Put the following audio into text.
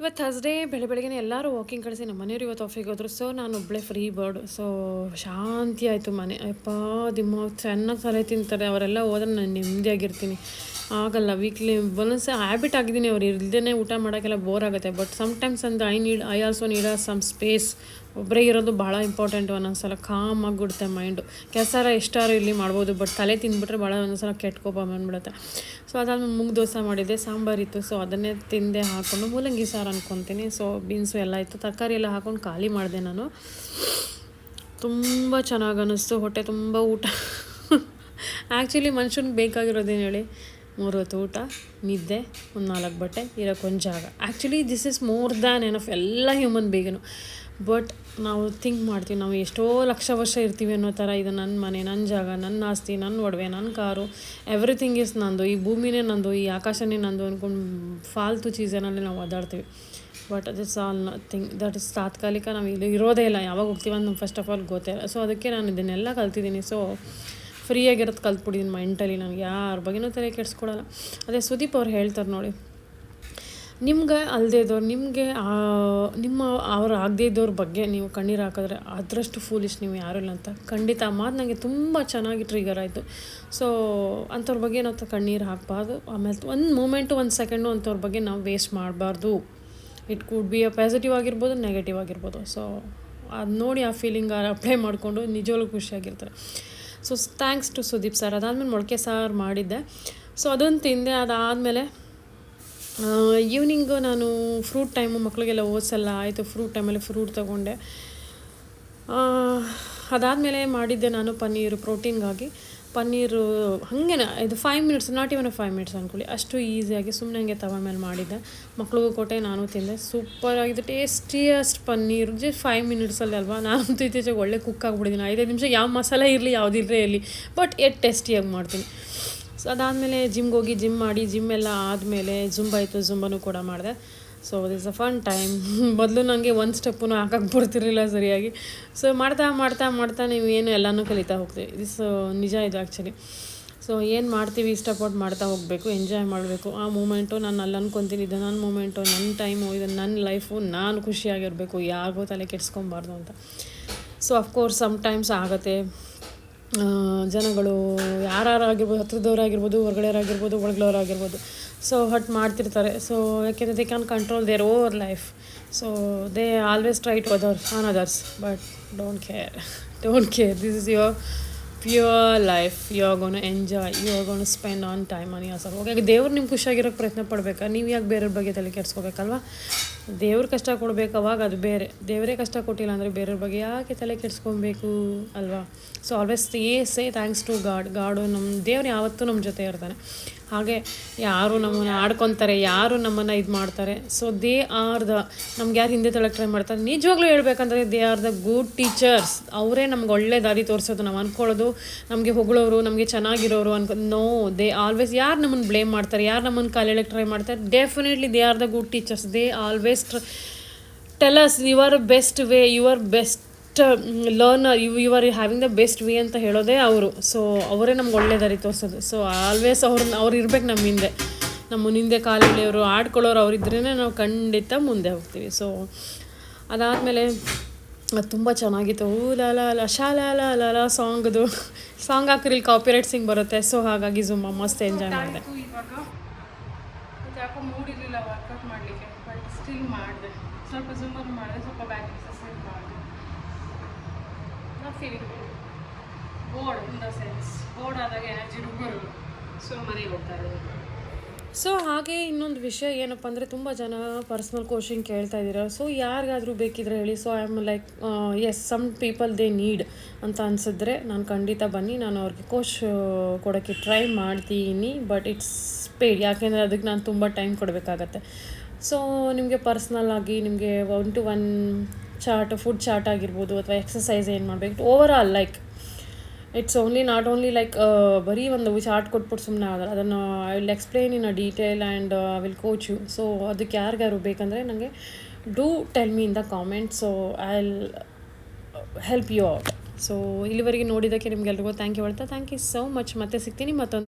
ಇವತ್ತು ಥರ್ಸ್ಡೇ ಬೆಳಗ್ಗೆನೇ ಎಲ್ಲರೂ ವಾಕಿಂಗ್ ಕಳಿಸಿ ನಮ್ಮ ಮನೆಯವರು ಇವತ್ತು ಆಫಿಗೆ ಹೋದರು. ಸೊ ನಾನು ಒಬ್ಬಳೇ ಫ್ರೀ ಬರ್ಡ್. ಸೊ ಶಾಂತಿ ಆಯಿತು ಮನೆ. ಅಪ್ಪ ದಿಮ್ಮ ಚೆನ್ನಾಗಿ ತಲೆ ತಿಂತಾರೆ. ಅವರೆಲ್ಲ ಹೋದ್ರೆ ನಾನು ನೆಮ್ಮದಿಯಾಗಿರ್ತೀನಿ. ಆಗಲ್ಲ ವೀಕ್ಲಿ ಒಂದೊಂದ್ಸ ಹ್ಯಾಬಿಟ್ ಆಗಿದ್ದೀನಿ. ಅವ್ರು ಇಲ್ದೇ ಊಟ ಮಾಡೋಕ್ಕೆಲ್ಲ ಬೋರ್ ಆಗುತ್ತೆ. ಬಟ್ ಸಮ್ಟೈಮ್ಸ್ ಅಂದರೆ I also need some space. ಒಬ್ಬರೇ ಇರೋದು ಭಾಳ ಇಂಪಾರ್ಟೆಂಟು. ಒಂದೊಂದ್ಸಲ ಕಾಮ್ ಆಗಿಬಿಡುತ್ತೆ ಮೈಂಡು. ಕೆಲಸ ಎಷ್ಟಾರು ಇಲ್ಲಿ ಮಾಡ್ಬೋದು, ಬಟ್ ತಲೆ ತಿಂದ್ಬಿಟ್ರೆ ಭಾಳ ಒಂದೊಂದ್ಸಲ ಕೆಟ್ಟ ಕೋಪ ಬಂದ್ಬಿಡುತ್ತೆ. ಸೊ ಅದಾದ್ಮೇಲೆ ಮೂಗು ದೋಸೆ ಮಾಡಿದ್ದೆ, ಸಾಂಬಾರಿತ್ತು. ಸೊ ಅದನ್ನೇ ತಿಂದೆ ಹಾಕ್ಕೊಂಡು ಮೂಲಂಗಿ ಸಾರು ಅಂದ್ಕೊತೀನಿ. ಸೊ ಬೀನ್ಸು ಎಲ್ಲ ಇತ್ತು, ತರಕಾರಿ ಎಲ್ಲ ಹಾಕ್ಕೊಂಡು ಖಾಲಿ ಮಾಡಿದೆ ನಾನು. ತುಂಬ ಚೆನ್ನಾಗಿ ಅನ್ನಿಸ್ತು, ಹೊಟ್ಟೆ ತುಂಬ ಊಟ. ಆ್ಯಕ್ಚುಲಿ ಮನುಷ್ಯನಿಗೆ ಬೇಕಾಗಿರೋದೇನು ಹೇಳಿ, 3 ಹೊತ್ತು ಊಟ, ನಿದ್ದೆ, ಒಂದು 4 ಬಟ್ಟೆ, ಇರೋಕ್ಕೊಂದು ಜಾಗ. Actually this is more than enough ಎಲ್ಲ ಹ್ಯೂಮನ್ ಬೀಗನು. ಬಟ್ ನಾವು ಥಿಂಕ್ ಮಾಡ್ತೀವಿ, ನಾವು ಎಷ್ಟೋ ಲಕ್ಷ ವರ್ಷ ಇರ್ತೀವಿ ಅನ್ನೋ ಥರ. ಇದು ನನ್ನ ಮನೆ, ನನ್ನ ಜಾಗ, ನನ್ನ ಆಸ್ತಿ, ನನ್ನ ಒಡವೆ, ನನ್ನ ಕಾರು, ಎವ್ರಿಥಿಂಗ್ ಇಸ್ ನಂದು. ಈ ಭೂಮಿನೇ ನಂದು, ಈ ಆಕಾಶನೇ ನಂದು ಅಂದ್ಕೊಂಡು ಫಾಲ್ತು ಚೀಸನಲ್ಲಿ ನಾವು ಓದಾಡ್ತೀವಿ. But it's all nothing. That is ತಾತ್ಕಾಲಿಕ. ನಾವು ಇಲ್ಲಿ ಇರೋದೇ ಇಲ್ಲ. ಯಾವಾಗ ಹೋಗ್ತೀವಿ ಅಂತ ನಮ್ಗೆ ಫಸ್ಟ್ ಆಫ್ ಆಲ್ ಗೊತ್ತೇ ಇಲ್ಲ. ಸೊ ಅದಕ್ಕೆ ನಾನು ಇದನ್ನೆಲ್ಲ ಕಲ್ತಿದ್ದೀನಿ. ಸೊ ಫ್ರೀಯಾಗಿರೋದು ಕಲ್ತ್ಬಿಟ್ಟಿದ್ದೀನಿ ಮೆಂಟಲಿ. ನನಗೆ ಯಾರ ಬಗ್ಗೆನೂ ತಲೆ ಕೆಡಿಸ್ಕೊಡಲ್ಲ. ಅದೇ ಸುದೀಪ್ ಅವ್ರು ಹೇಳ್ತಾರೆ ನೋಡಿ, ನಿಮ್ಗೆ ಅಲ್ಲದೇ ಇದ್ದವ್ರು, ನಿಮಗೆ ಅವ್ರು ಆಗದೇ ಇದ್ದವ್ರ ಬಗ್ಗೆ ನೀವು ಕಣ್ಣೀರು ಹಾಕಿದ್ರೆ ಅದರಷ್ಟು ಫೂಲಿಶ್ ನೀವು ಯಾರೂ ಇಲ್ಲ ಅಂತ. ಖಂಡಿತ ಆ ಮಾತು ನನಗೆ ತುಂಬ ಚೆನ್ನಾಗಿ ಟ್ರಿಗರ್ ಆಯಿತು. ಸೊ ಅಂಥವ್ರ ಬಗ್ಗೆ ನಾವು ಕಣ್ಣೀರು ಹಾಕಬಾರ್ದು. ಆಮೇಲೆ ಒಂದು ಮೂಮೆಂಟು, ಒಂದು ಸೆಕೆಂಡು ಅಂಥವ್ರ ಬಗ್ಗೆ ನಾವು ವೇಸ್ಟ್ ಮಾಡಬಾರ್ದು. ಇಟ್ ಕುಡ್ ಬಿ ಪಾಸಿಟಿವ್ ಆಗಿರ್ಬೋದು, ನೆಗೆಟಿವ್ ಆಗಿರ್ಬೋದು. ಸೊ ಅದು ನೋಡಿ ಆ ಫೀಲಿಂಗ್ ಅಪ್ಲೈ ಮಾಡಿಕೊಂಡು ನಿಜವಾಗ್ಲೂ ಖುಷಿಯಾಗಿರ್ತಾರೆ. So thanks to Sudeep sir. ಅದಾದಮೇಲೆ ಮೊಳಕೆ ಸಾರು ಮಾಡಿದ್ದೆ. ಸೊ ಅದೊಂದು ತಿಂದೆ. ಅದಾದಮೇಲೆ ಈವ್ನಿಂಗು ನಾನು ಫ್ರೂಟ್ ಟೈಮು, ಮಕ್ಕಳಿಗೆಲ್ಲ ಓದಿಸಲ್ಲ ಆಯಿತು. ಫ್ರೂಟ್ ಟೈಮಲ್ಲಿ ಫ್ರೂಟ್ ತೊಗೊಂಡೆ. ಅದಾದಮೇಲೆ ಮಾಡಿದ್ದೆ ನಾನು ಪನ್ನೀರು, ಪ್ರೋಟೀನ್ಗಾಗಿ. ಪನ್ನೀರು ಹಾಗೆ ಇದು 5 ಮಿನಿಟ್ಸ್, ನಾಟ್ ಇವನ್ 5 ಮಿನಿಟ್ಸ್ ಅಂದ್ಕೊಳ್ಳಿ, ಅಷ್ಟು ಈಸಿಯಾಗಿ ಸುಮ್ಮನೆ ಹಂಗೆ ತವ ಮೇಲೆ ಮಾಡಿದ್ದೆ. ಮಕ್ಳಿಗೂ ಕೊಟ್ಟೆ, ನಾನು ತಿಂದೆ. ಸೂಪರಾಗಿದೆ, ಟೇಸ್ಟಿಯಸ್ಟ್ ಪನ್ನೀರು. ಜಸ್ಟ್ 5 ಮಿನಿಟ್ಸಲ್ಲಿ ಅಲ್ವಾ. ನಾನಂತೂ ಇತ್ತೀಚೆಗೆ ಒಳ್ಳೆ ಕುಕ್ ಆಗಿಬಿಟ್ಟಿದ್ದೀನಿ. 5 ನಿಮಿಷ ಯಾವ ಮಸಾಲೆ ಇರಲಿ, ಯಾವುದಿಲ್ಲದೆ ಇರಲಿ, ಬಟ್ ಟೇಸ್ಟಿಯಾಗಿ ಮಾಡ್ತೀನಿ. ಸೊ ಅದಾದಮೇಲೆ ಜಿಮ್ಗೆ ಹೋಗಿ ಜಿಮ್ ಮಾಡಿ, ಜಿಮ್ ಎಲ್ಲ ಆದಮೇಲೆ ಜುಂಬಾ ಇತ್ತು, ಜುಂಬನೂ ಕೂಡ ಮಾಡಿದೆ. So this a fun time. ಮೊದಲು ನನಗೆ ಒಂದು ಸ್ಟೆಪ್ಪೂ ಹಾಕಕ್ಕೆ ಬರ್ತಿರಲಿಲ್ಲ ಸರಿಯಾಗಿ. ಸೊ ಮಾಡ್ತಾ ನೀವು ಏನು ಎಲ್ಲನೂ ಕಲಿತಾ ಹೋಗ್ತೀವಿ. ದಿಸ್ ನಿಜ ಇದು ಆ್ಯಕ್ಚುಲಿ. ಸೊ ಏನು ಮಾಡ್ತೀವಿ ಇಷ್ಟಪಟ್ಟು ಮಾಡ್ತಾ ಹೋಗಬೇಕು, ಎಂಜಾಯ್ ಮಾಡಬೇಕು. ಆ ಮೂಮೆಂಟು ನಾನು ಅಲ್ಲಿ ಅಂದ್ಕೊತೀನಿ, ಇದು ನನ್ನ ಮೂಮೆಂಟು, ನನ್ನ ಟೈಮು, ಇದು ನನ್ನ ಲೈಫು, ನಾನು ಖುಷಿಯಾಗಿರಬೇಕು, ಯಾರಿಗೂ ತಲೆ ಕೆಡಿಸ್ಕೊಬಾರ್ದು ಅಂತ. ಸೊ ಅಫ್ಕೋರ್ಸ್ ಸಮ್ಟೈಮ್ಸ್ ಆಗುತ್ತೆ. ಜನಗಳು ಯಾರಾಗಿರ್ಬೋದು, ಹತ್ರದವರಾಗಿರ್ಬೋದು, ಹೊರಗಡೆಯವರಾಗಿರ್ಬೋದು, ಒಳಗಡೆಯವರಾಗಿರ್ಬೋದು, ಸೊ ಹಟ್ ಮಾಡ್ತಿರ್ತಾರೆ. ಸೊ ಯಾಕೆಂದರೆ they can control their over life. So they always try to others, but don't care. This is your pure life. You are gonna enjoy, you are gonna spend on time on yourself. Okay, ದೇವ್ರು ನಿಮ್ಗೆ ಖುಷಿಯಾಗಿರೋಕ್ಕೆ ಪ್ರಯತ್ನ ಪಡಬೇಕಾ? ನೀವು ಯಾಕೆ ಬೇರೆಯವ್ರ ಬಗ್ಗೆ ತಲೆ ಕೆಡಿಸ್ಕೋಬೇಕಲ್ವ? ದೇವ್ರ ಕಷ್ಟ ಕೊಡಬೇಕು, ಅವಾಗ ಅದು ಬೇರೆ. ದೇವರೇ ಕಷ್ಟ ಕೊಟ್ಟಿಲ್ಲ ಅಂದರೆ ಬೇರೆಯವ್ರ ಬಗ್ಗೆ ಯಾಕೆ ತಲೆ ಕೆಡಿಸ್ಕೊಬೇಕು ಅಲ್ವಾ? So always say thanks to god. ನಮ್ಮ ದೇವ್ರು ಯಾವತ್ತೂ ನಮ್ಮ ಜೊತೆ ಇರ್ತಾನೆ. ಹಾಗೆ ಯಾರು ನಮ್ಮನ್ನು ಆಡ್ಕೊತಾರೆ, ಯಾರು ನಮ್ಮನ್ನು ಇದು ಮಾಡ್ತಾರೆ, ಸೊ ದೇ ಆರ್ ನಮ್ಗೆ ಯಾರು ಹಿಂದೆ ತಳಕ್ಕೆ ಟ್ರೈ ಮಾಡ್ತಾರೆ, ನಿಜವಾಗ್ಲೂ ಹೇಳ್ಬೇಕಂದ್ರೆ they are the good teachers. ಅವರೇ ನಮ್ಗೆ ಒಳ್ಳೆ ದಾರಿ ತೋರಿಸೋದು. ನಾವು ಅಂದ್ಕೊಳ್ಳೋದು ನಮಗೆ ಹೊಗಳೋರು, ನಮಗೆ ಚೆನ್ನಾಗಿರೋರು ನೋ, ದೇ ಆಲ್ವೇಸ್ ಯಾರು ನಮ್ಮನ್ನು ಬ್ಲೇಮ್ ಮಾಡ್ತಾರೆ, ಯಾರು ನಮ್ಮನ್ನು ಕಾಲೆಳಕ್ಕೆ ಟ್ರೈ ಮಾಡ್ತಾರೆ, definitely they are the good teachers. They always tell us your best way, your best learner, you are having the best way ಅಂತ ಹೇಳೋದೇ ಅವರು. ಸೊ ಅವರೇ ನಮ್ಗೆ ಒಳ್ಳೆ ದಾರಿ ತೋರಿಸೋದು. ಸೊ ಆಲ್ವೇಸ್ ಅವ್ರು ಇರ್ಬೇಕು ನಮ್ಮ ಹಿಂದೆ ಕಾಲಿಳಿಯವರು, ಆಡ್ಕೊಳ್ಳೋರು ಅವರಿದ್ರೇ ನಾವು ಖಂಡಿತ ಮುಂದೆ ಹೋಗ್ತೀವಿ. ಸೊ ಅದಾದಮೇಲೆ ಅದು ತುಂಬ ಚೆನ್ನಾಗಿತ್ತು. ಲ ಶಾಲ ಸಾಂಗ್ ಹಾಕಿರಿ, ಕಾಪಿರೈಟ್ ಸಿಂಗ್ ಬರುತ್ತೆ. ಸೊ ಹಾಗಾಗಿ ಜುಂಬಾ ಮಸ್ತ್ ಎಂಜಾಯ್ ಮಾಡಿದೆ. ಇವಾಗ ಯಾಕೋ ಮೂಡಿರಲಿಲ್ಲ ವರ್ಕೌಟ್ ಮಾಡಲಿಕ್ಕೆ, ಬಟ್ ಸ್ಟಿಲ್ ಮಾಡಿದೆ. ಸ್ವಲ್ಪ ಜುಂಬಾನು ಮಾಡಿದೆ, ಸ್ವಲ್ಪ ಬ್ಯಾಕ್ ಎಕ್ಸಸೈಸ್ ಮಾಡಿದೆ. Not feeling board in the sense, board ಆದಾಗ ಎನರ್ಜಿನೂ ಬರೋದು. ಸೊ ಮನೆಗೆ ಹೋಗ್ತಾ ಇದ್ದೀನಿ. ಸೊ ಹಾಗೆ ಇನ್ನೊಂದು ವಿಷಯ ಏನಪ್ಪ ಅಂದರೆ, ತುಂಬ ಜನ ಪರ್ಸ್ನಲ್ ಕೋಚಿಂಗ್ ಕೇಳ್ತಾ ಇದ್ದೀರಾ. ಸೊ ಯಾರಿಗಾದರೂ ಬೇಕಿದ್ರೆ ಹೇಳಿ. So I am like yes, some people they need ಅಂತ ಅನಿಸಿದ್ರೆ ನಾನು ಖಂಡಿತ ಬನ್ನಿ, ನಾನು ಅವ್ರಿಗೆ ಕೋಚ್ ಕೊಡೋಕ್ಕೆ ಟ್ರೈ ಮಾಡ್ತೀನಿ. ಬಟ್ ಇಟ್ಸ್ ಪೇಯ್ಡ್, ಯಾಕೆಂದರೆ ಅದಕ್ಕೆ ನಾನು ತುಂಬ ಟೈಮ್ ಕೊಡಬೇಕಾಗತ್ತೆ. ಸೊ ನಿಮಗೆ ಪರ್ಸ್ನಲ್ ಆಗಿ ನಿಮಗೆ 1-to-1 ಚಾರ್ಟ್, ಫುಡ್ ಚಾರ್ಟ್ ಆಗಿರ್ಬೋದು, ಅಥವಾ ಎಕ್ಸಸೈಸ್ ಏನು ಮಾಡಬೇಕು, overall like it's not only like ಬರೀ ಒಂದು ಚಾರ್ಟ್ ಕೊಟ್ಬಿಟ್ಟು ಸುಮ್ಮನೆ ಆಗಲ್ಲ. ಅದನ್ನು I will explain in a detail and I will coach you. So ಅದಕ್ಕೆ ಯಾರಿಗಾರು ಬೇಕಂದರೆ ನನಗೆ do tell me in the comment. So I will help you out. So ಇಲ್ಲಿವರೆಗೆ ನೋಡಿದ್ದಕ್ಕೆ ನಿಮಗೆಲ್ರಿಗೂ ಥ್ಯಾಂಕ್ ಯು ಸೋ ಮಚ್. ಮತ್ತೆ ಸಿಗ್ತೀನಿ ಮತ್ತೊಂದು